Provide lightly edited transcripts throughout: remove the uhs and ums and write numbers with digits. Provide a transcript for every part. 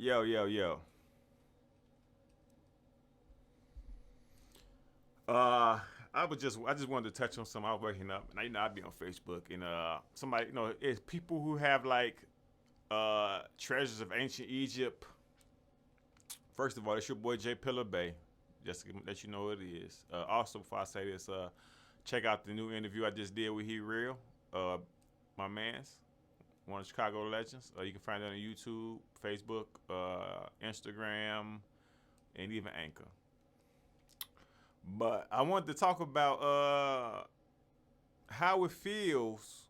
Yo, yo, yo. Uh, I just wanted to touch on something. I was waking up, and I'd be on Facebook, and somebody, it's people who have like treasures of ancient Egypt. First of all, it's your boy Jay Pillar Bay. Just to let you know what it is. Also, before I say this, check out the new interview I just did with He Real, my man's one of the Chicago legends. You can find it on YouTube, Facebook, Instagram, and even Anchor. But I wanted to talk about how it feels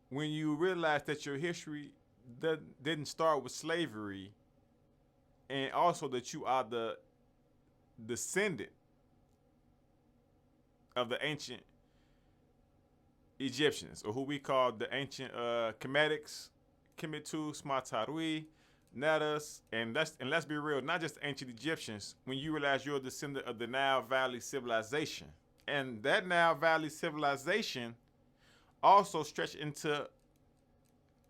when you realize that your history didn't start with slavery, and also that you are the descendant of the ancient Egyptians, or who we call the ancient Kemetics, Kemetu, Smatarui, Nadas, and let's be real, not just ancient Egyptians. When you realize you're a descendant of the Nile Valley civilization, and that Nile Valley civilization also stretched into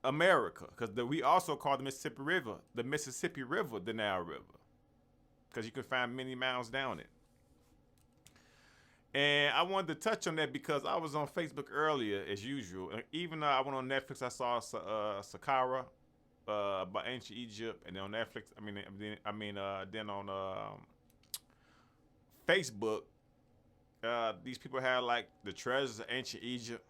America, because we also call the Mississippi River, the Nile River, because you can find many miles down it. And I wanted to touch on that because I was on Facebook earlier, as usual. And even though I went on Netflix, I saw Saqqara about ancient Egypt, and then on Netflix, then on Facebook, these people had like the treasures of ancient Egypt,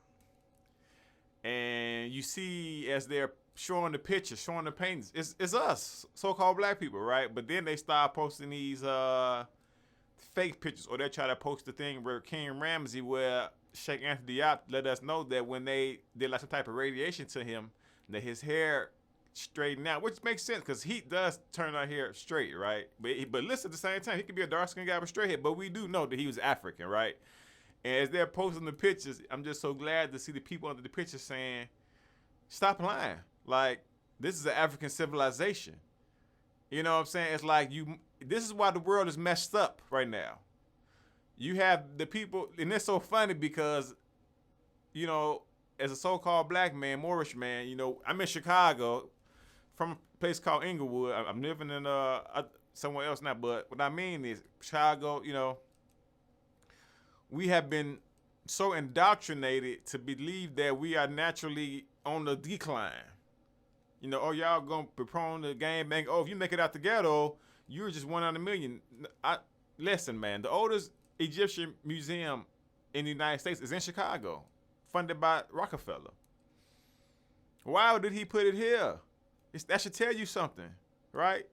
and you see as they're showing the pictures, showing the paintings, it's us, so-called black people, right? But then they start posting these fake pictures, or they try to post the thing where King Ramsey, where Sheikh Anthony Diop let us know that when they did like some type of radiation to him, that his hair straightened out, which makes sense because heat does turn our hair straight, right? But listen, at the same time, he could be a dark skinned guy with straight hair, but we do know that he was African, right? And as they're posting the pictures, I'm just so glad to see the people under the picture saying, "Stop lying! Like, this is an African civilization." You know what I'm saying? It's like you. This is why the world is messed up right now. You have the people, and it's so funny because, you know, as a so-called black man, Moorish man, I'm in Chicago, from a place called Inglewood. I'm living in somewhere else now, but what I mean is Chicago. We have been so indoctrinated to believe that we are naturally on the decline. Oh, y'all gonna be prone to game bang. Oh, if you make it out the ghetto, you're just one out of a million. Listen, man. The oldest Egyptian museum in the United States is in Chicago, funded by Rockefeller. Why did he put it here? That should tell you something, right?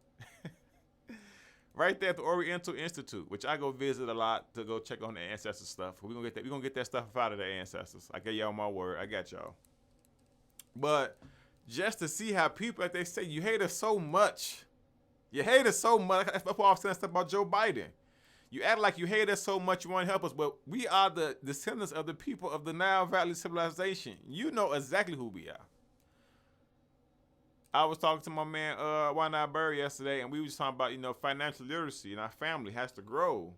Right there at the Oriental Institute, which I go visit a lot to go check on the ancestor stuff. We're gonna get that. We're gonna get that stuff out of the ancestors. I gave y'all my word. I got y'all. But just to see how people, like they say, you hate us so much. You hate us so much. That's why I was saying stuff about Joe Biden. You act like you hate us so much you want to help us, but we are the descendants of the people of the Nile Valley civilization. You know exactly who we are. I was talking to my man Wynot Burry yesterday, and we was talking about financial literacy, and our family has to grow.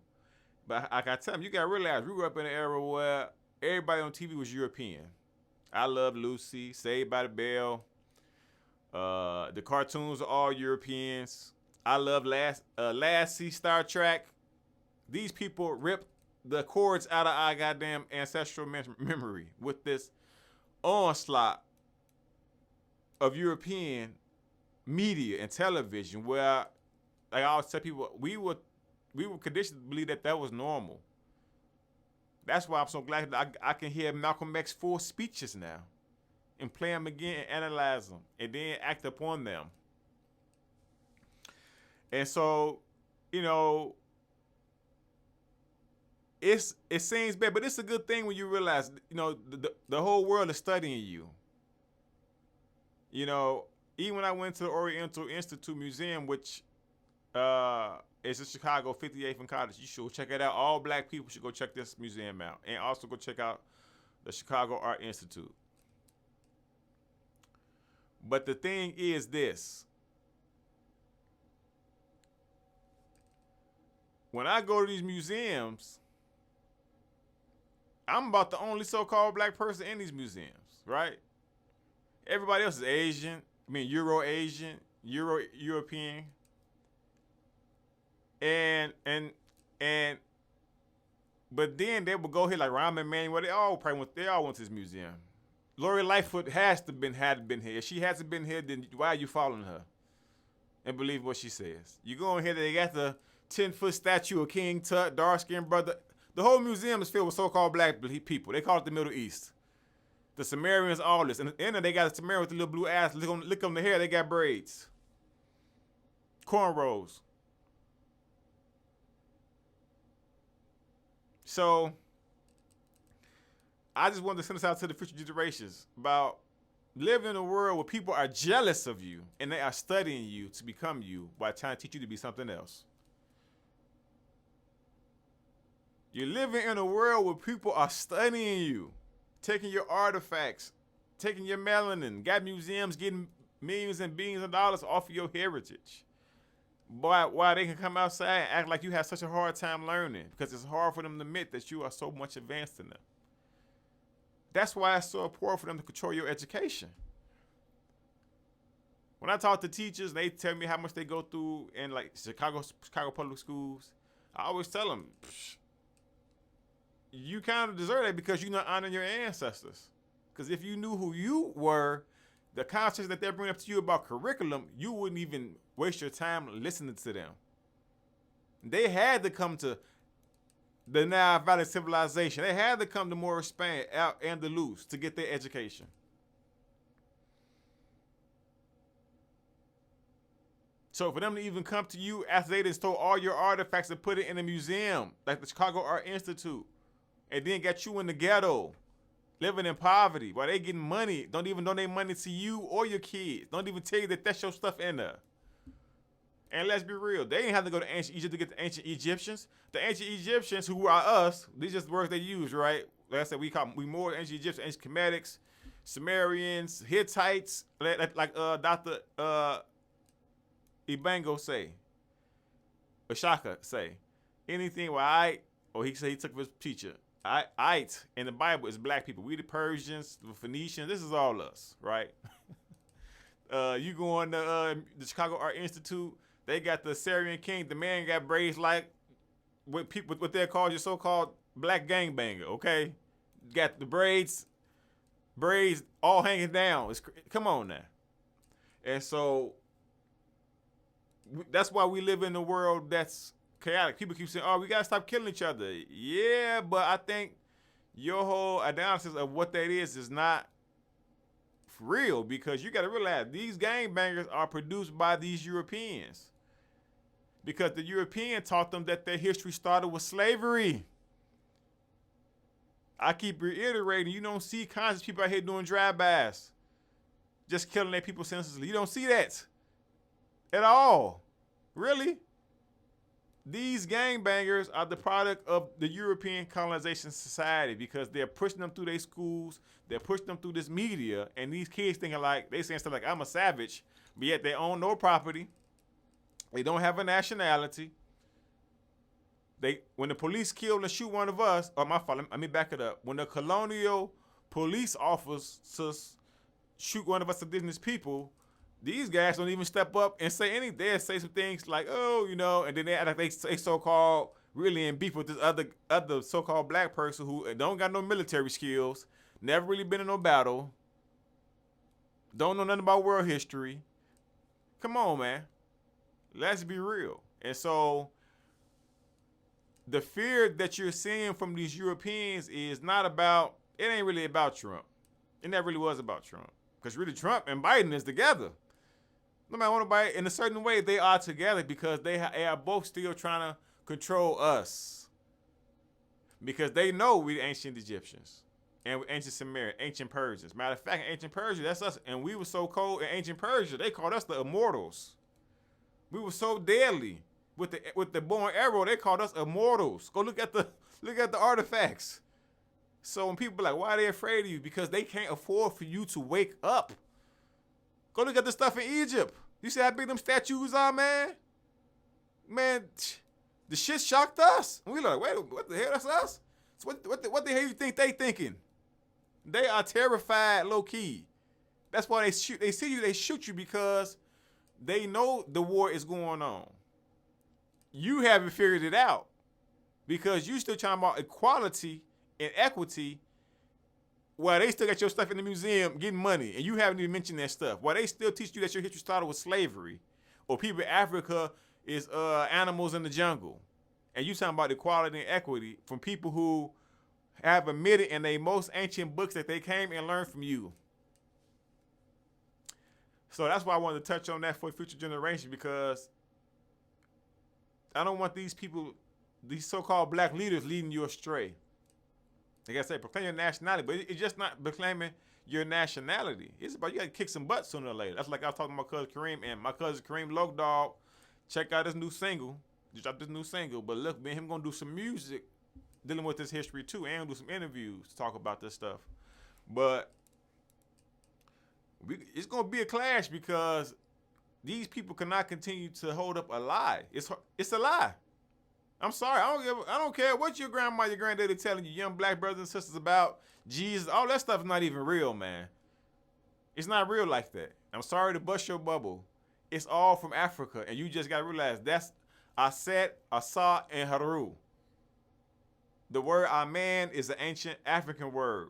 But like I tell him, you got to realize we grew up in an era where everybody on TV was European. I Love Lucy, Saved by the Bell. The cartoons are all Europeans. I love Lassie, Star Trek. These people ripped the cords out of our goddamn ancestral memory with this onslaught of European media and television, where, like I always tell people, we were conditioned to believe that was normal. That's why I'm so glad that I can hear Malcolm X full speeches now, and play them again and analyze them, and then act upon them. And so, it seems bad, but it's a good thing when you realize, the whole world is studying you. Even when I went to the Oriental Institute Museum, which is in Chicago, 58th and College, you should check it out. All black people should go check this museum out, and also go check out the Chicago Art Institute. But the thing is this. When I go to these museums, I'm about the only so-called black person in these museums, right? Everybody else is Asian. Euro Asian. European, and but then they would go here like Rahm Emanuel. They all went to this museum. Lori Lightfoot had been here. If she hasn't been here, then why are you following her and believe what she says? You go in here, they got the 10-foot statue of King Tut, dark-skinned brother. The whole museum is filled with so-called black people. They call it the Middle East. The Sumerians, all this. And then they got a Sumerian with the little blue ass. Look on the hair, they got braids. Cornrows. So, I just wanted to send this out to the future generations about living in a world where people are jealous of you and they are studying you to become you while trying to teach you to be something else. You're living in a world where people are studying you, taking your artifacts, taking your melanin, got museums getting millions and billions of dollars off of your heritage. But why they can come outside and act like you have such a hard time learning because it's hard for them to admit that you are so much advanced in them. That's why it's so important for them to control your education. When I talk to teachers, they tell me how much they go through in like Chicago public schools. I always tell them, you kind of deserve that because you're not honoring your ancestors. Because if you knew who you were, the concepts that they're bringing up to you about curriculum, you wouldn't even waste your time listening to them. They had to come to the Nile Valley civilization. They had to come to Morris Spain, Andalus to get their education. So for them to even come to you after they just stole all your artifacts and put it in a museum, like the Chicago Art Institute, and then got you in the ghetto, living in poverty, while they getting money, don't even donate money to you or your kids. Don't even tell you that that's your stuff in there. And let's be real, they didn't have to go to ancient Egypt to get the ancient Egyptians. The ancient Egyptians, who are us, these are just words they use, right? Like I said, we more ancient Egyptians, ancient Kemetics, Sumerians, Hittites, like Dr. Ibango say, Ashaka say, anything where he said he took his teacher. In the Bible is black people. We the Persians, the Phoenicians, this is all us, right? You go on the Chicago Art Institute, they got the Assyrian king. The man got braids like what they call your so-called black gangbanger, okay? Got the braids all hanging down. Come on now. And so that's why we live in a world that's chaotic. People keep saying, we got to stop killing each other. Yeah, but I think your whole analysis of what that is not real, because you got to realize these gangbangers are produced by these Europeans, because the European taught them that their history started with slavery. I keep reiterating, you don't see conscious people out here doing drive-bys, just killing their people senselessly. You don't see that at all. Really? These gangbangers are the product of the European colonization society, because they're pushing them through their schools, they're pushing them through this media, and these kids thinking like, they saying stuff like, I'm a savage, but yet they own no property. They don't have a nationality. When the police kill and shoot one of us, my fault, let me back it up. When the colonial police officers shoot one of us indigenous people, these guys don't even step up and say anything. They say some things like, and then they act like they so-called really in beef with this other so-called black person who don't got no military skills, never really been in no battle, don't know nothing about world history. Come on, man. Let's be real. And so the fear that you're seeing from these Europeans is not about, it ain't really about Trump. It never really was about Trump. Because really Trump and Biden is together. No matter what Biden, in a certain way, they are together because they are both still trying to control us. Because they know we the ancient Egyptians. And we ancient Sumerians, ancient Persians. Matter of fact, ancient Persia, that's us. And we were so cold in ancient Persia, they called us the immortals. We were so deadly. With the bow and arrow, they called us immortals. Go look at the artifacts. So when people be like, why are they afraid of you? Because they can't afford for you to wake up. Go look at the stuff in Egypt. You see how big them statues are, man? Man, the shit shocked us. And we like, wait, what the hell? That's us? So what the hell you think they thinking? They are terrified, low key. That's why they shoot. They see you, they shoot you because They know the war is going on. You haven't figured it out because you still talking about equality and equity while they still got your stuff in the museum getting money, and you haven't even mentioned that stuff. While they still teach you that your history started with slavery, or people in Africa is animals in the jungle, and you talking about equality and equity from people who have admitted in their most ancient books that they came and learned from you. So that's why I wanted to touch on that for future generation, because I don't want these people, these so-called black leaders, leading you astray. Like I said, proclaim your nationality, but it's just not proclaiming your nationality. It's about you got to kick some butt sooner or later. That's like I was talking to my cousin Kareem, and my cousin Kareem Loke Dog, check out his new single. Just dropped this new single. But look, man, him gonna do some music dealing with this history too, and do some interviews to talk about this stuff. But it's gonna be a clash because these people cannot continue to hold up a lie. It's a lie. I'm sorry. I don't care what your grandma, your granddaddy telling you, young black brothers and sisters, about Jesus. All that stuff is not even real, man. It's not real like that. I'm sorry to bust your bubble. It's all from Africa, and you just got to realize that's Aset, Asa, and Haru. The word Amen is an ancient African word.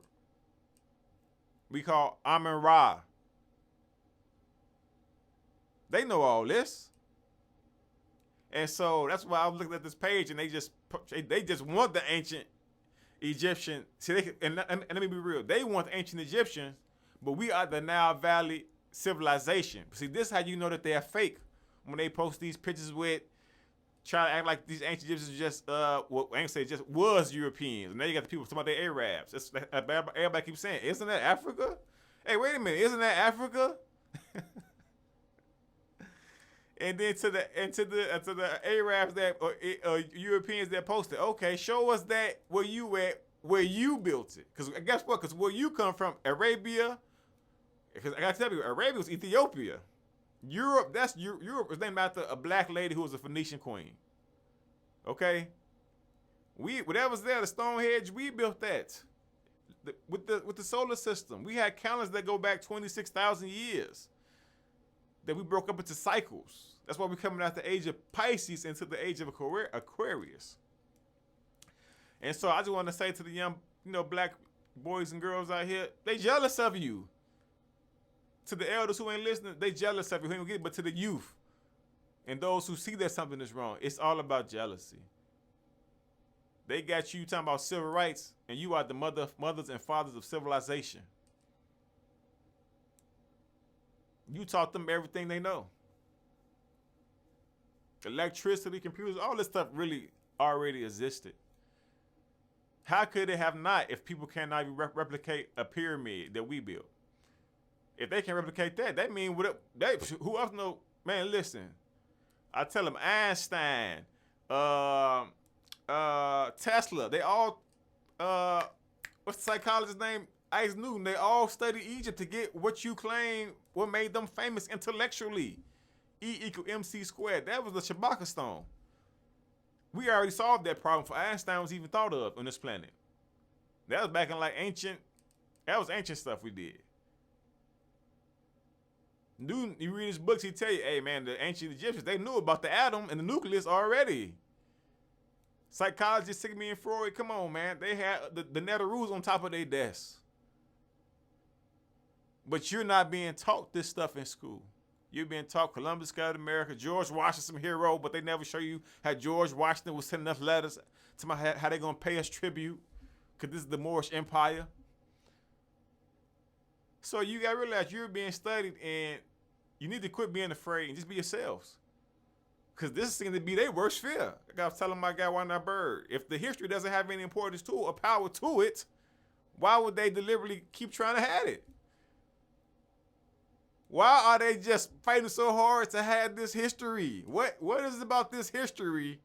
We call Amen Ra. They know all this. And so that's why I was looking at this page, and they just want the ancient Egyptian. See, and let me be real. They want the ancient Egyptians, but we are the Nile Valley civilization. See, this is how you know that they're fake when they post these pictures with trying to act like these ancient Egyptians just well, I ain't say just was Europeans. And now you got the people talking about the Arabs. Everybody keeps saying, isn't that Africa? Hey, wait a minute, isn't that Africa? And then to the Arabs that or Europeans that posted, okay, show us that where you built it. Because guess what? Because where you come from, Arabia. Because I gotta tell you, Arabia was Ethiopia. Europe was named after a black lady who was a Phoenician queen. Okay, whatever's there, the Stonehenge, we built that. With the solar system, we had calendars that go back 26,000 years. That we broke up into cycles. That's why we're coming out the age of Pisces into the age of Aquarius. And so I just want to say to the young, black boys and girls out here, they jealous of you. To the elders who ain't listening, they jealous of you. Who ain't gonna get it, but to the youth and those who see that something is wrong, it's all about jealousy. They got you talking about civil rights, and you are the mothers and fathers of civilization. You taught them everything they know. Electricity, computers, all this stuff really already existed. How could it have not if people cannot replicate a pyramid that we built? If they can replicate that means who else know? Man, listen. I tell them Einstein, Tesla, they all, what's the psychologist's name? Isaac Newton, they all studied Egypt to get what you claim what made them famous intellectually. E=mc². That was the Shabaka stone. We already solved that problem before Einstein was even thought of on this planet. That was back in ancient stuff we did. Newton, you read his books, he tell you, hey man, the ancient Egyptians, they knew about the atom and the nucleus already. Psychologists, Sigmund and Freud, come on man, they had the Neteroos on top of their desks. But you're not being taught this stuff in school. You're being taught Columbus discovered America, George Washington, some hero, but they never show you how George Washington was sending us letters to how they gonna pay us tribute, because this is the Moorish Empire. So you gotta realize you're being studied, and you need to quit being afraid and just be yourselves. Because this seems to be their worst fear. Like I was telling my guy, Why Not Bird, if the history doesn't have any importance to it or power to it, why would they deliberately keep trying to have it? Why are they just fighting so hard to have this history? What is it about this history,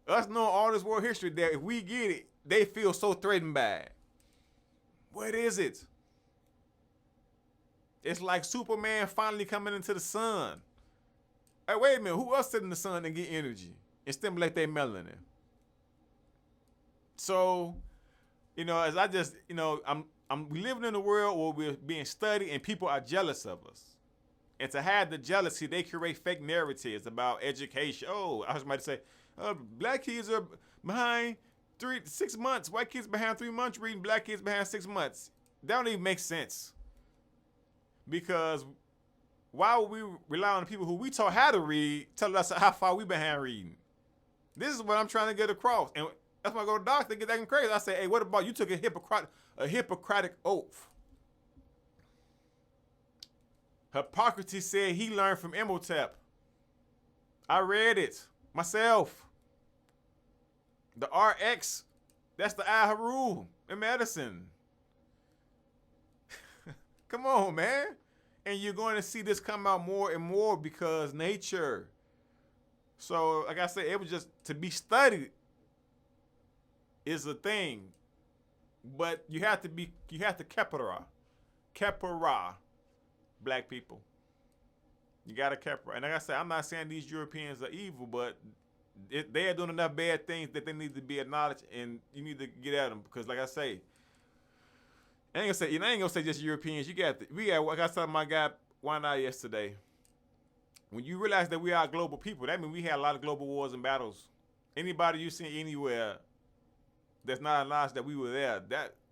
us knowing all this world history, that if we get it, they feel so threatened by it? What is it? It's like Superman finally coming into the sun. Hey, wait a minute, who else sit in the sun and get energy and stimulate their melanin? So, as I just, we living in a world where we're being studied and people are jealous of us. And to have the jealousy, they create fake narratives about education. Oh, I was about to say, black kids are behind 6 months. White kids behind 3 months reading. Black kids behind 6 months. That don't even make sense. Because why would we rely on the people who we taught how to read, telling us how far we behind reading? This is what I'm trying to get across. And that's why I go to doctors, they get that crazy. I say, hey, what about you took a Hippocratic oath? Hippocrates said he learned from Imhotep. I read it myself. The RX, that's the Aharu in medicine. Come on, man. And you're going to see this come out more and more because nature. So, like I said, it was just to be studied is a thing. But you have to kepara, black people. You got to kepara. And like I said, I'm not saying these Europeans are evil, but they are doing enough bad things that they need to be acknowledged, and you need to get at them. Because like I say, I ain't gonna say just Europeans. We got, like I said, my guy one night yesterday. When you realize that we are global people, that means we had a lot of global wars and battles. Anybody you see anywhere that's not acknowledged that we were there,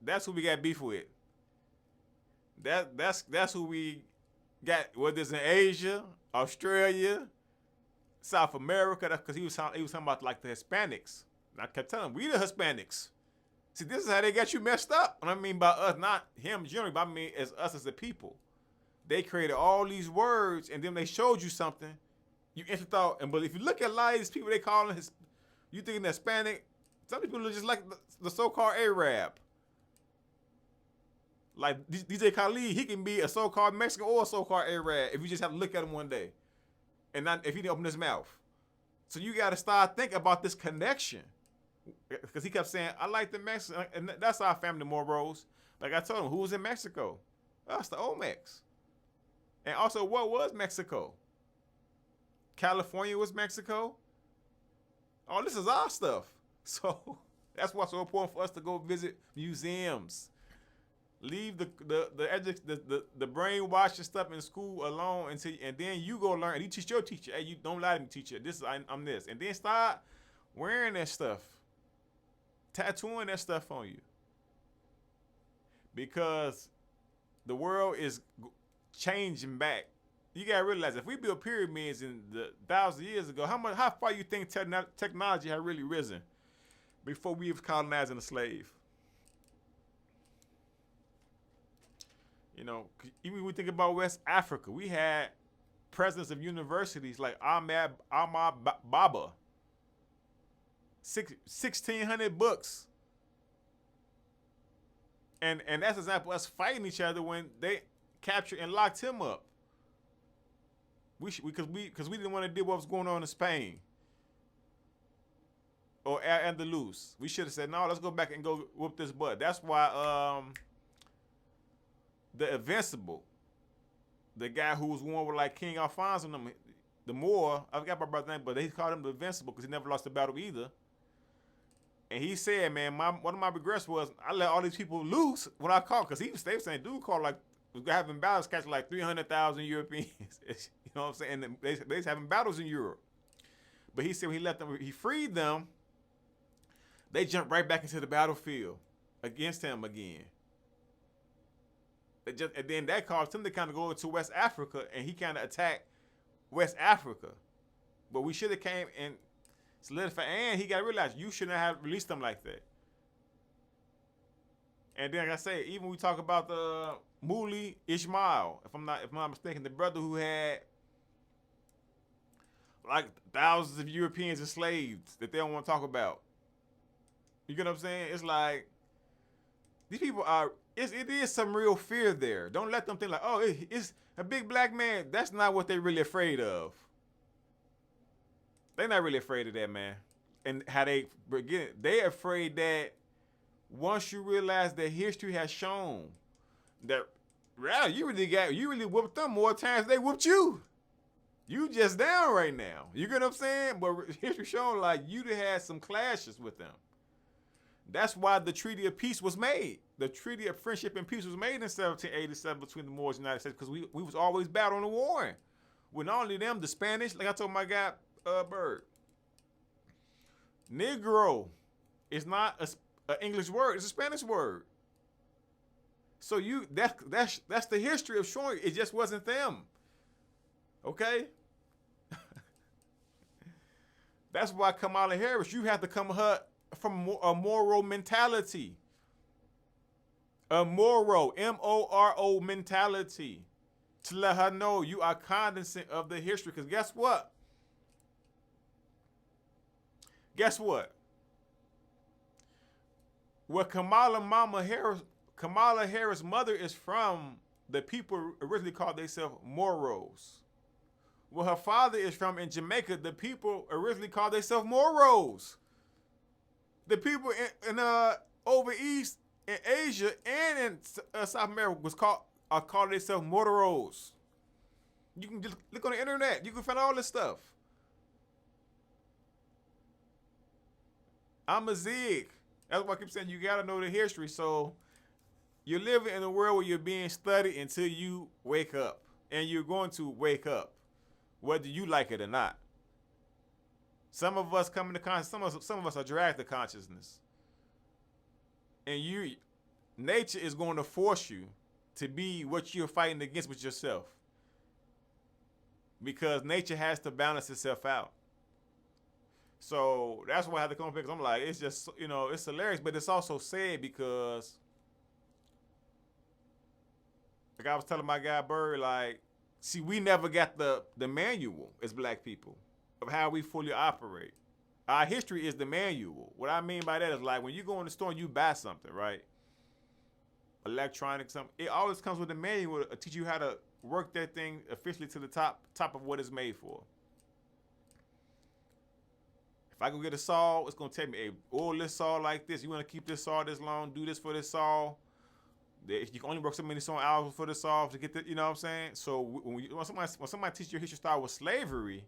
that's who we got beef with. That's who we got, whether it's in Asia, Australia, South America. That's because he was talking about like the Hispanics. And I kept telling him, we the Hispanics. See, this is how they got you messed up. And I mean by us, not him generally, but I mean as us as a people. They created all these words, and then they showed you something. You instantly thought, but if you look at a lot of these people they calling you thinking Hispanic, some people are just like the so-called Arab. Like DJ Khaled, he can be a so-called Mexican or a so-called Arab if you just have to look at him one day, and not if he didn't open his mouth. So you got to start thinking about this connection, because he kept saying, "I like the Mexican," and that's our family morals. Like I told him, who was in Mexico? Us, the Olmecs. And also, what was Mexico? California was Mexico. Oh, this is our stuff. So that's why it's so important for us to go visit museums. Leave the brainwashing stuff in school alone and then you go learn. And you teach your teacher. Hey, you don't lie to me, teacher. I'm this. And then start wearing that stuff, tattooing that stuff on you, because the world is changing back. You gotta realize if we built pyramids in the 1,000 years ago, how far you think technology had really risen before we was colonizing a slave? You know, even when we think about West Africa, we had presidents of universities like Ahmad Baba. 1,600 books. And that's an example of us fighting each other when they captured and locked him up. Because we didn't want to deal with what was going on in Spain or Andalus. We should have said, no, let's go back and go whoop this butt. That's why the Invincible, the guy who was one with like King Alfonso and them, the Moor, I forgot my brother's name, but they called him the Invincible because he never lost a battle either. And he said, man, one of my regrets was I let all these people loose when I caught, because they were saying dude called like, was having battles catching like 300,000 Europeans. You know what I'm saying? And they was having battles in Europe. But he said when he freed them, they jumped right back into the battlefield against him again. And then that caused him to kind of go into West Africa, and he kind of attacked West Africa. But we should have came and solidified, and he got to realize you shouldn't have released them like that. And then, like I say, even we talk about the Muli Ismail, if I'm not mistaken, the brother who had like thousands of Europeans enslaved that they don't want to talk about. You get what I'm saying? It's like these people are. It is some real fear there. Don't let them think like, oh, it's a big black man. That's not what they're really afraid of. They're not really afraid of that, man. And how they begin, they're afraid that once you realize that history has shown that, wow, you really whooped them more times than they whooped you. You just down right now. You get what I'm saying? But history shown like you had some clashes with them. That's why the Treaty of Peace was made. the Treaty of Friendship and Peace was made in 1787 between the Moors and the United States because we was always battling and warring. With not only them, the Spanish, like I told my guy, Bird, Negro is not an English word, it's a Spanish word. So that's the history of showing it just wasn't them. Okay? That's why Kamala Harris, you have to come her from a moral mentality. A moral, M-O-R-O mentality. To let her know you are cognizant of the history. Because guess what? Guess what? Where Kamala Harris' mother is from, the people originally called themselves Moros. Where her father is from in Jamaica, the people originally called themselves Moros. The people in over east in Asia and in South America called themselves Moros. You can just look on the internet. You can find all this stuff. I'm a Zig. That's why I keep saying you gotta know the history. So you're living in a world where you're being studied until you wake up, and you're going to wake up, whether you like it or not. Some of us come into consciousness. Some of us are dragged to consciousness, and nature is going to force you to be what you're fighting against with yourself, because nature has to balance itself out. So that's why I had to come up here, because I'm like, it's just, it's hilarious, but it's also sad because, like I was telling my guy Bird, like, see, we never got the manual as black people of how we fully operate. Our history is the manual. What I mean by that is, like, when you go in the store and you buy something, right? Electronics, something, it always comes with a manual to teach you how to work that thing officially to the top of what it's made for. If I go get a saw, it's gonna tell me, hey, oil this saw like this. You wanna keep this saw this long, do this for this saw. You can only work so many saw hours for the saw to get the, you know what I'm saying? So when somebody teaches your history style with slavery,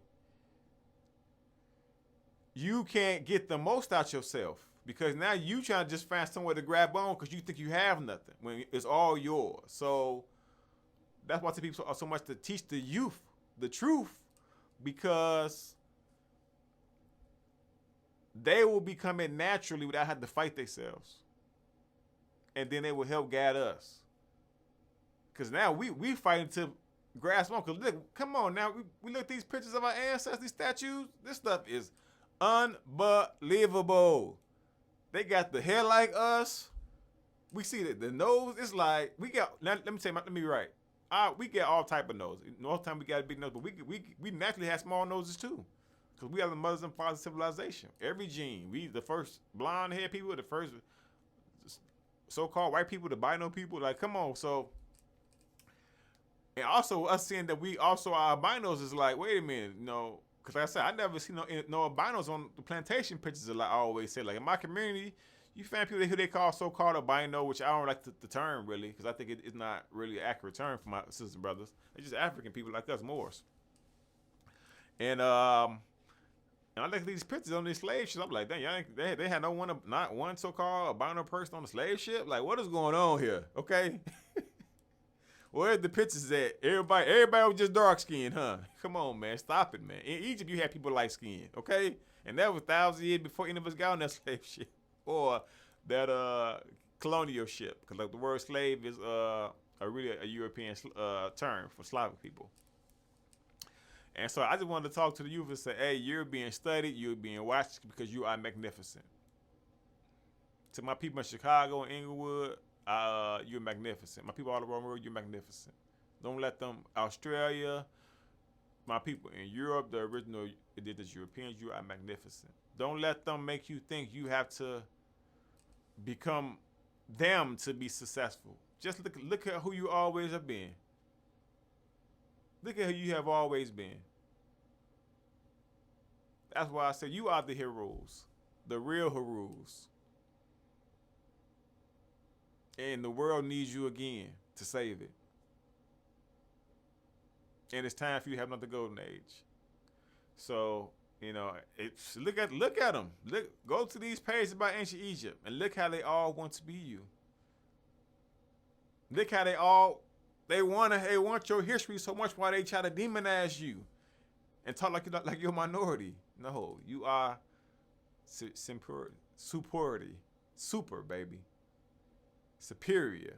you can't get the most out yourself, because now you trying to just find somewhere to grab on because you think you have nothing when it's all yours. So that's why I tell people so much to teach the youth the truth, because they will become it naturally without having to fight themselves. And then they will help guide us. Because now we fighting to grasp on. Because look, come on now. We look at these pictures of our ancestors, these statues. This stuff is unbelievable. They got the hair like us. We see the nose. It's like, we got, now let me be right. We get all type of noses. Most of the time we got a big nose, but we naturally have small noses too. Because we are the mothers and fathers of civilization. Every gene. We the first blonde hair people, the first so-called white people, the albino people. Like, come on. So, and also us seeing that we also are albinos is like, wait a minute, because like I said, I never seen no albinos on the plantation pictures. Like I always say, like in my community, you find people who they call so-called albino, which I don't like the term really, because I think it's not really an accurate term for my sisters and brothers. They're just African people like us, Moors. And I look at these pictures on these slave ships. I'm like, dang, they had not one so-called albino person on the slave ship. Like, what is going on here? Okay, where's the pictures at? Everybody was just dark skinned, huh? Come on, man, stop it, man. In Egypt, you had people light skinned, okay, and that was thousands of years before any of us got on that slave ship or that colonial ship. Because like the word slave is really a European term for Slavic people. And so I just wanted to talk to the youth and say, hey, you're being studied, you're being watched because you are magnificent. To my people in Chicago and Inglewood, you're magnificent. My people all around the world, you're magnificent. Don't let them, Australia, my people in Europe, the original indigenous Europeans, you are magnificent. Don't let them make you think you have to become them to be successful. Just look at who you always have been. Look at who you have always been. That's why I say you are the heroes, the real heroes. And the world needs you again to save it. And it's time for you to have another golden age. So, look at them. Go to these pages about ancient Egypt and look how they all want to be you. Look how they want your history so much why they try to demonize you and talk like you're a minority. No, you are super baby, superior.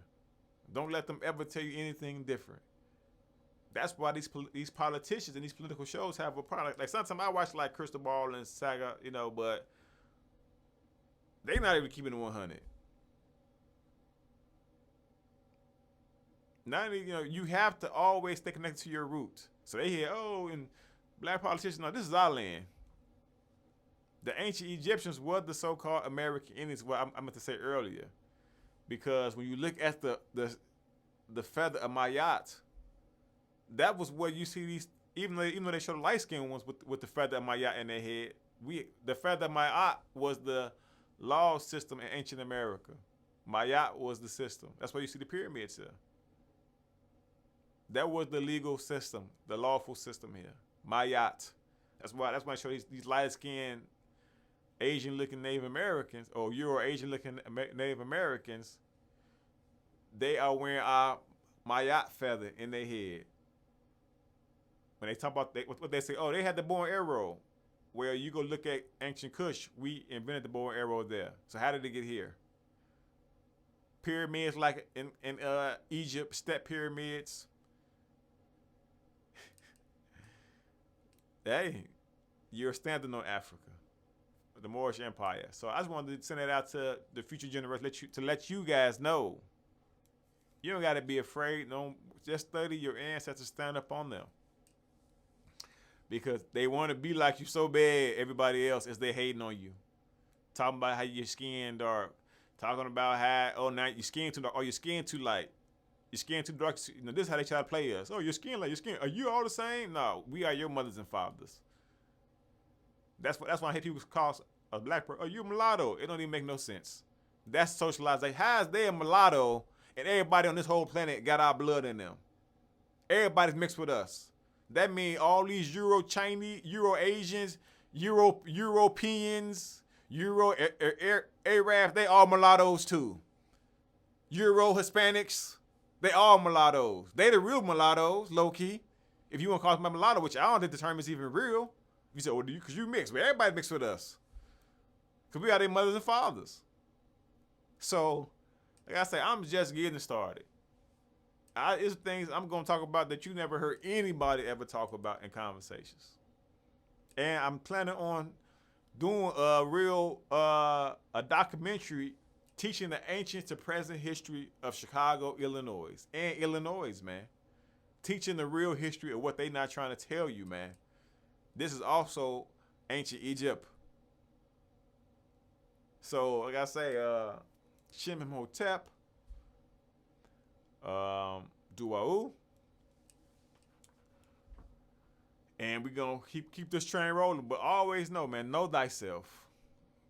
Don't let them ever tell you anything different. That's why these politicians and these political shows have a problem. Like sometimes I watch like Crystal Ball and Saga, but they not even keeping it 100. Not even, you have to always stay connected to your roots. So they hear, and black politicians, no, this is our land. The ancient Egyptians were the so-called American Indians. What I meant to say earlier, because when you look at the feather of Mayat, that was where you see these. Even though they show the light skinned ones with the feather of Mayat in their head, the feather of Mayat was the law system in ancient America. Mayat was the system. That's why you see the pyramids here. That was the legal system, the lawful system here. Mayat. That's why I show these light skinned Asian-looking Native Americans or Euro-Asian-looking Native Americans, they are wearing our Mayat feather in their head. When they talk about what they say, they had the bow and arrow. Well, you go look at ancient Kush, we invented the bow and arrow there. So how did it get here? Pyramids like in Egypt, step pyramids. Hey, you're standing on Africa, the Moorish Empire. So I just wanted to send that out to the future generation to let you guys know. You don't got to be afraid. No, just study your ancestors, stand up on them. Because they want to be like you so bad, everybody else, as they hating on you. Talking about how your skin dark. Talking about how, now your skin too dark. Or your skin too light. Your skin too dark. This is how they try to play us. Oh, your skin like your skin. Are you all the same? No, we are your mothers and fathers. That's why I hate people call a black person, you mulatto. It don't even make no sense. That's socialized. Like, how is they a mulatto and everybody on this whole planet got our blood in them? Everybody's mixed with us. That means all these Euro-Chinese, Euro-Asians, Europeans, Arabs, they all mulattoes too. Euro-Hispanics, they all mulattoes. They the real mulattoes, low-key. If you want to call them mulatto, which I don't think the term is even real. You say, because you mix. But everybody mixed with us. Because we are their mothers and fathers. So, like I say, I'm just getting started. It's things I'm going to talk about that you never heard anybody ever talk about in conversations. And I'm planning on doing a documentary teaching the ancient to present history of Chicago, Illinois. And Illinois, man. Teaching the real history of what they not trying to tell you, man. This is also ancient Egypt. So, like I say, Shem Imhotep, Duau, and we're going to keep this train rolling. But always know, man, know thyself.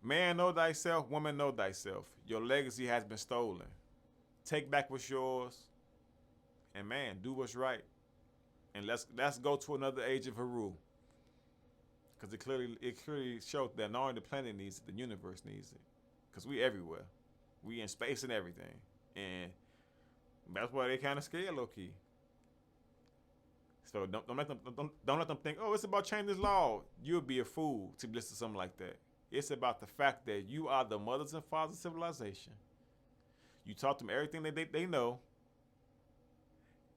Man, know thyself. Woman, know thyself. Your legacy has been stolen. Take back what's yours. And, man, do what's right. And let's go to another age of Haru. Because it clearly showed that not only the planet needs it, the universe needs it. Because we everywhere. We in space and everything. And that's why they kind of scared, low-key. So don't let them think, it's about changing this law. You'll be a fool to listen to something like that. It's about the fact that you are the mothers and fathers of civilization. You taught them everything that they know.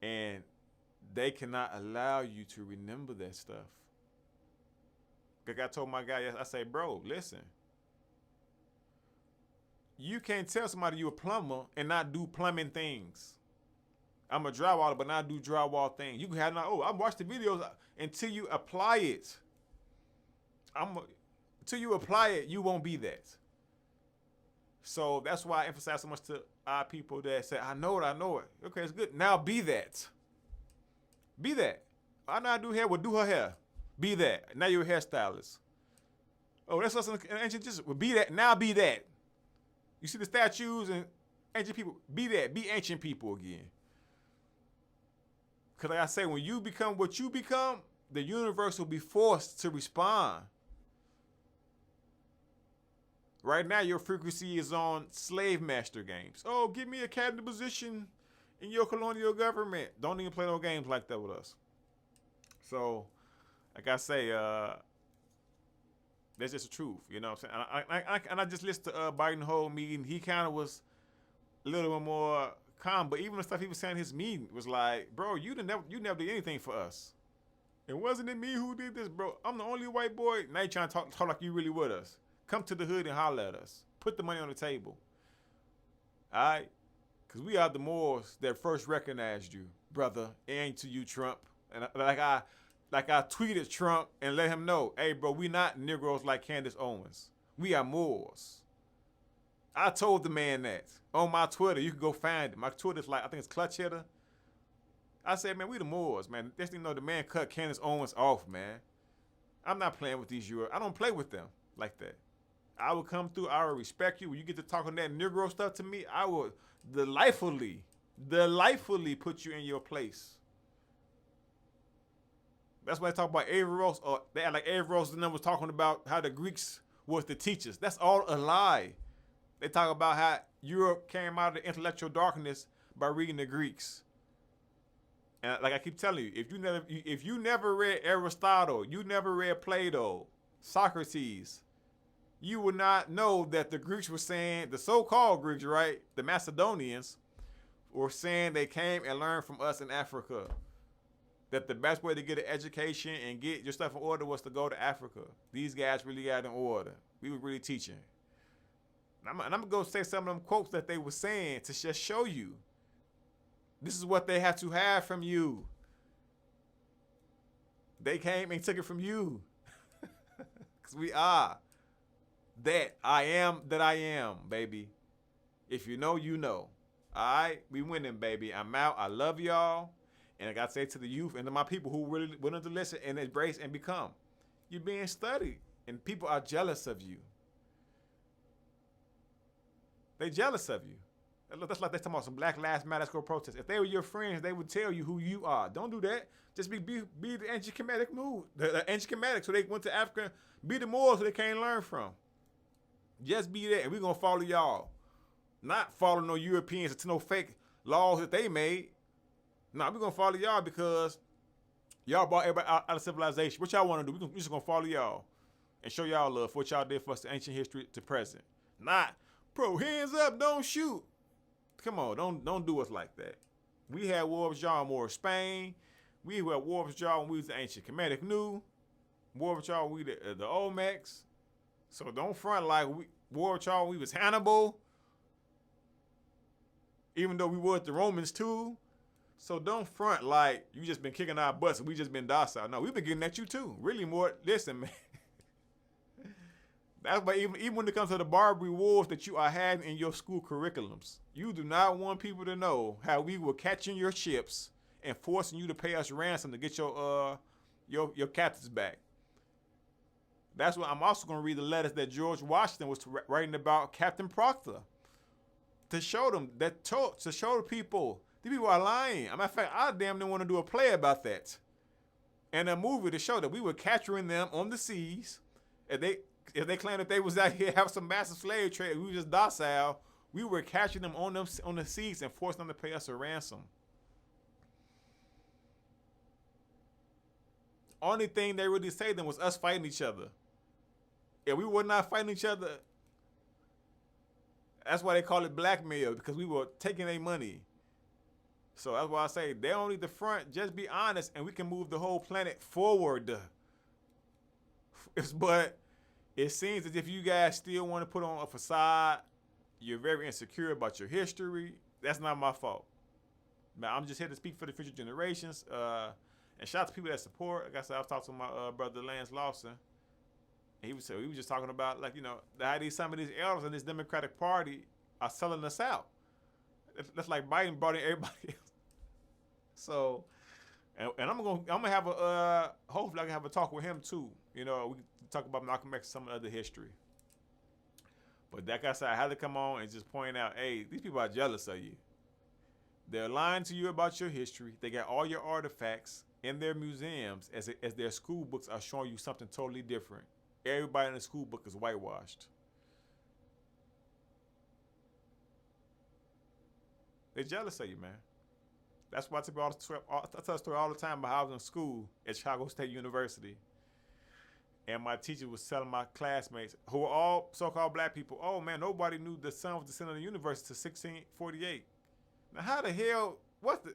And they cannot allow you to remember that stuff. Like I told my guy, I say, bro, listen. You can't tell somebody you a plumber and not do plumbing things. I'm a drywaller, but not do drywall things. You can have I watched the videos until you apply it. Until you apply it, you won't be that. So that's why I emphasize so much to our people that say, I know it. Okay, it's good. Now be that. Be that. I know I do hair, well, do her hair. Be that. Now you're a hairstylist. Oh, that's us in ancient Egypt. Well, be that. Now be that. You see the statues and ancient people. Be that. Be ancient people again. Because like I say, when you become what you become, the universe will be forced to respond. Right now, your frequency is on slave master games. Oh, give me a cabinet position in your colonial government. Don't even play no games like that with us. So, like I say, that's just the truth. You know what I'm saying? And I just listened to Biden whole meeting. He kind of was a little bit more calm, but even the stuff he was saying in his meeting was like, bro, you never did anything for us. It wasn't it me who did this, bro. I'm the only white boy. Now you trying to talk like you really with us. Come to the hood and holler at us. Put the money on the table. All right? Because we are the Moors that first recognized you, brother. And to you, Trump. And like I tweeted Trump and let him know, hey, bro, we not Negroes like Candace Owens. We are Moors. I told the man that on my Twitter. You can go find it. My Twitter's like, I think it's Clutch Hitter. I said, man, we the Moors, man. This thing, the man cut Candace Owens off, man. I'm not playing with these Europe. I don't play with them like that. I will come through. I will respect you. When you get to talking that Negro stuff to me, I will delightfully put you in your place. That's why they talk about Avery Rose. Or they act like Avery Rose and them was talking about how the Greeks was the teachers. That's all a lie. They talk about how Europe came out of the intellectual darkness by reading the Greeks. And like I keep telling you, if you never read Aristotle, you never read Plato, Socrates, you would not know that the Greeks were saying, the so-called Greeks, right, the Macedonians, were saying they came and learned from us in Africa. That the best way to get an education and get your stuff in order was to go to Africa. These guys really got in order. We were really teaching. And I'm going to go say some of them quotes that they were saying to just show you. This is what they have to have from you. They came and took it from you. Because we are that I am, baby. If you know, you know. All right? We winning, baby. I'm out. I love y'all. And I got to say to the youth and to my people who really willing to listen and embrace and become, you're being studied. And people are jealous of you. They jealous of you. That's like they're talking about some Black Lives Matter school protests. If they were your friends, they would tell you who you are. Don't do that. Just be the ancient Kemetic mood. The ancient Kemetic, so they went to Africa. Be the Moors so they can't learn from. Just be that, and we're going to follow y'all. Not follow no Europeans to no fake laws that they made. No, we're going to follow y'all because y'all brought everybody out of civilization. What y'all want to do? We're just going to follow y'all and show y'all love for what y'all did for us to ancient history to present. Not, bro, hands up, don't shoot. Come on, don't do us like that. We had war with y'all in War of Spain. We had war with y'all when we was the ancient Kemetic Nu. War with y'all when we the Olmecs. So don't front like we war with y'all when we was Hannibal. Even though we were the Romans too. So don't front like you just been kicking our butts and we just been docile. No, we've been getting at you too. Really more. Listen, man. That's why even when it comes to the Barbary Wars that you are having in your school curriculums, you do not want people to know how we were catching your ships and forcing you to pay us ransom to get your captives back. That's what I'm also going to read the letters that George Washington was writing about Captain Proctor to show them to show the people these people are lying. As a matter of fact, I damn near want to do a play about that and a movie to show that we were capturing them on the seas. If they claim that they was out here having some massive slave trade, we were just docile. We were catching them on the seas and forcing them to pay us a ransom. Only thing they really say then was us fighting each other. If we were not fighting each other, that's why they call it blackmail, because we were taking their money. So that's why I say they don't need the front. Just be honest, and we can move the whole planet forward. But it seems as if you guys still want to put on a facade. You're very insecure about your history. That's not my fault. Now, I'm just here to speak for the future generations. And shout out to people that support. Like I said, I was talking to my brother Lance Lawson. And he was just talking about, like, you know, how some of these elders in this Democratic Party are selling us out. That's like Biden brought in everybody else. So, and I'm gonna have hopefully I can have a talk with him too. You know, we can talk about Malcolm X and some other history. But like I said, I had to come on and just point out, hey, these people are jealous of you. They're lying to you about your history. They got all your artifacts in their museums as their school books are showing you something totally different. Everybody in the school book is whitewashed. They're jealous of you, man. That's why I tell I tell a story all the time about how I was in school at Chicago State University. And my teacher was telling my classmates, who were all so-called black people, oh man, nobody knew the sun was the center of the universe until 1648. Now how the hell, what?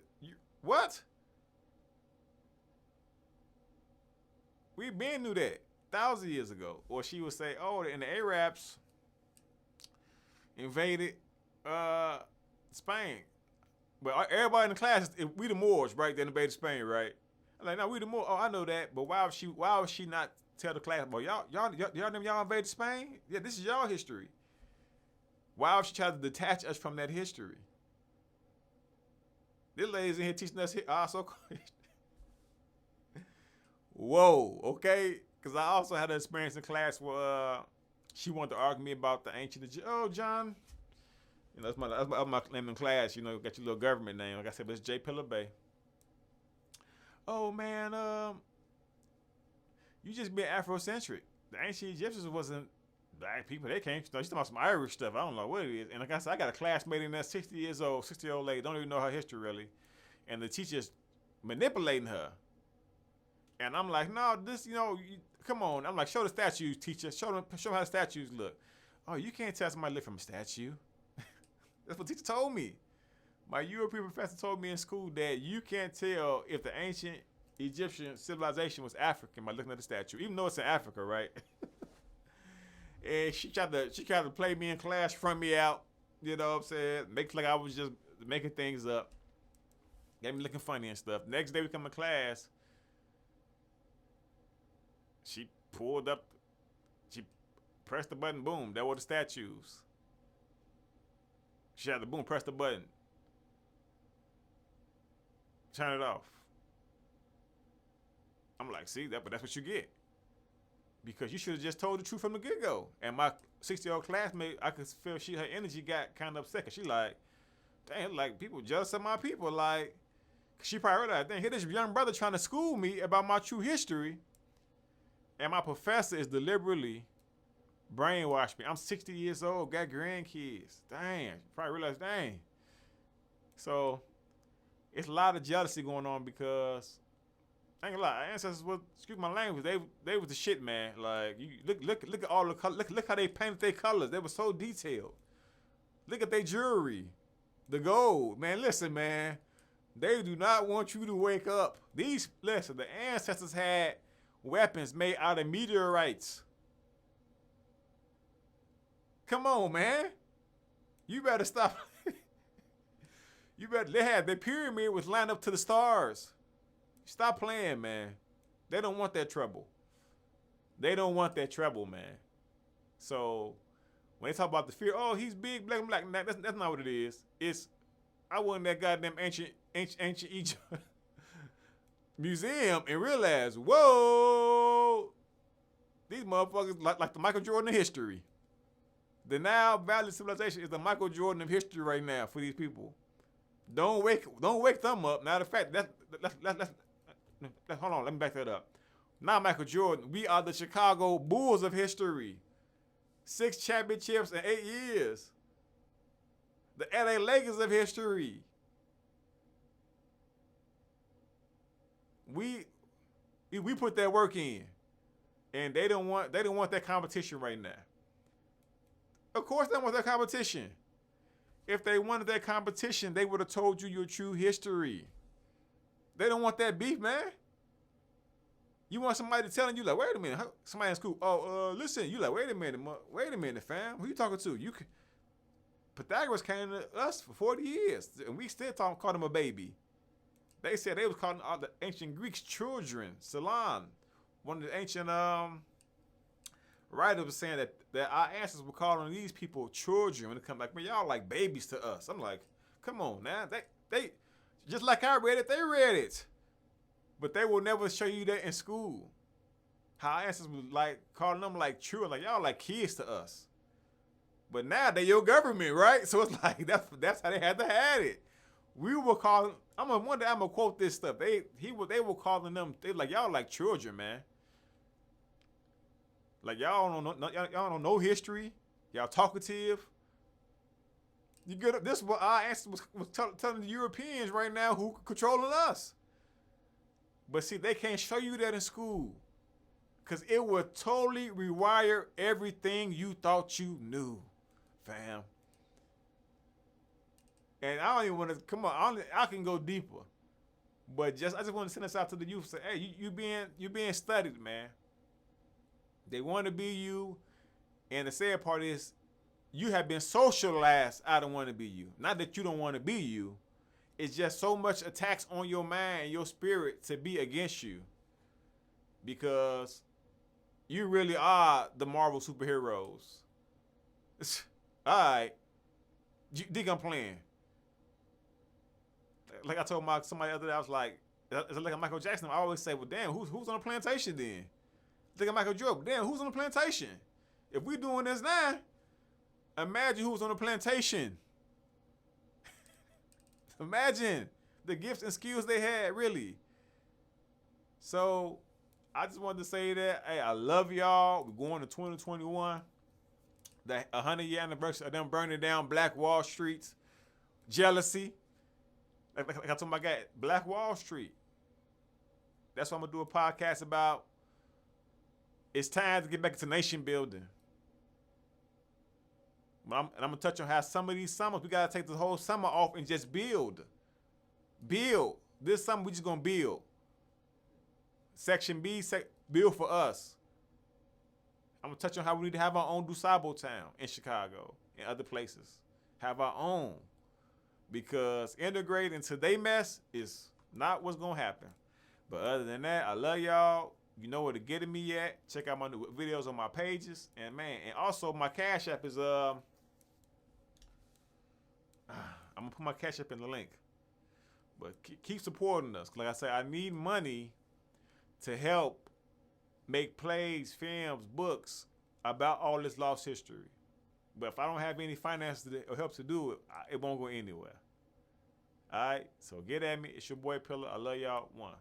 We been knew that 1,000 years ago. Or she would say, oh, and the Arabs invaded Spain. But everybody in the class, we the Moors, right? They invaded Spain, right? I'm like, no, we the Moors. Oh, I know that. But why would she not tell the class, boy, y'all invaded Spain? Yeah, this is y'all history. Why would she try to detach us from that history? This lady's in here teaching us also. Whoa, okay? Because I also had an experience in class where she wanted to argue me about the ancient Egypt. Oh, John. You know, that's my name in class. You know, got your little government name. Like I said, but it's J. Pillar Bay. Oh, man, you just being Afrocentric. The ancient Egyptians wasn't black people. They came, she's talking about some Irish stuff. I don't know what it is. And like I said, I got a classmate in there, 60 years old, 60-year-old lady, don't even know her history really. And the teacher's manipulating her. And I'm like, no, this, come on. I'm like, show the statues, teacher. Show them how the statues look. Oh, you can't tell somebody look from a statue. That's what the teacher told me. My European professor told me in school that you can't tell if the ancient Egyptian civilization was African by looking at the statue, even though it's in Africa, right? And she tried to play me in class, front me out, you know what I'm saying? Make like I was just making things up. Got me looking funny and stuff. Next day we come to class, she pulled up, she pressed the button, boom, there were the statues. She had to boom, press the button. Turn it off. I'm like, see, but that's what you get. Because you should have just told the truth from the get-go. And my 60-year-old classmate, I could feel her energy got kind of upset. Cause she like, dang, like people jealous of my people. Like, she probably realized, dang, here this young brother trying to school me about my true history. And my professor is deliberately brainwashed me. I'm 60 years old, got grandkids. Dang, probably realized, dang. So, it's a lot of jealousy going on because I ain't gonna lie, our ancestors was, excuse my language, they was the shit, man. Like you look at all the colors, look how they painted their colors. They were so detailed. Look at their jewelry, the gold, man. Listen, man, they do not want you to wake up. The ancestors had weapons made out of meteorites. Come on, man, you better stop. They had their pyramid was lined up to the stars. Stop playing, man. They don't want that trouble. They don't want that trouble, man. So when they talk about the fear, oh, he's big, black. That's not what it is. It's I went in that goddamn ancient Egypt museum and realized, whoa, these motherfuckers like the Michael Jordan of history. The Nile Valley civilization is the Michael Jordan of history right now for these people. Don't wake them up. Now the fact hold on, let me back that up. Not Michael Jordan. We are the Chicago Bulls of history. 6 championships in 8 years. The LA Lakers of history. We put that work in. And they don't want that competition right now. Of course they don't want that competition. If they wanted that competition, they would have told you your true history. They don't want that beef, man. You want somebody telling you, like, wait a minute, somebody in school, listen, you like, wait a minute, fam. Who you talking to? Pythagoras came to us for 40 years, and we still called him a baby. They said they was calling all the ancient Greeks children. Solon, one of the ancient writers was saying that our ancestors were calling these people children when it come like, man, y'all like babies to us. I'm like, come on now. They just like I read it, they read it. But they will never show you that in school. How our ancestors was like calling them like children, like y'all like kids to us. But now they your government, right? So it's like that's how they had to have it. We were calling. One day I'm gonna quote this stuff. They were calling them. They like y'all like children, man. Like y'all don't know history. Y'all talkative. You get this is what our answer was telling the Europeans right now who controlling us. But see, they can't show you that in school. Because it will totally rewire everything you thought you knew, fam. And I don't even want to, come on, I can go deeper. But I just want to send this out to the youth and say, hey, you being studied, man. They want to be you. And the sad part is, you have been socialized out of want to be you. Not that you don't want to be you. It's just so much attacks on your mind and your spirit to be against you. Because you really are the Marvel superheroes. All right. You think I'm playing? Like I told somebody the other day, I was like, is it like Michael Jackson? I always say, well, damn, who's on the plantation then? Think of Michael Jordan. Damn, who's on the plantation? If we doing this now, imagine who's on the plantation. Imagine the gifts and skills they had, really. So I just wanted to say that, hey, I love y'all. We're going to 2021. The 100-year anniversary of them burning down Black Wall Street. Jealousy. Like I told my guy, Black Wall Street. That's what I'm going to do a podcast about. It's time to get back to nation building. I'm going to touch on how some of these summers, we got to take the whole summer off and just build. Build. This summer, we just going to build. Section B, build for us. I'm going to touch on how we need to have our own DuSable town in Chicago and other places. Have our own. Because integrating into their mess is not what's going to happen. But other than that, I love y'all. You know where to get at me at. Check out my new videos on my pages. And, man, and also my Cash App is, I'm going to put my Cash App in the link. But keep supporting us. Like I said, I need money to help make plays, films, books about all this lost history. But if I don't have any finances or help to do it, it won't go anywhere. All right? So get at me. It's your boy Pillar. I love y'all. One.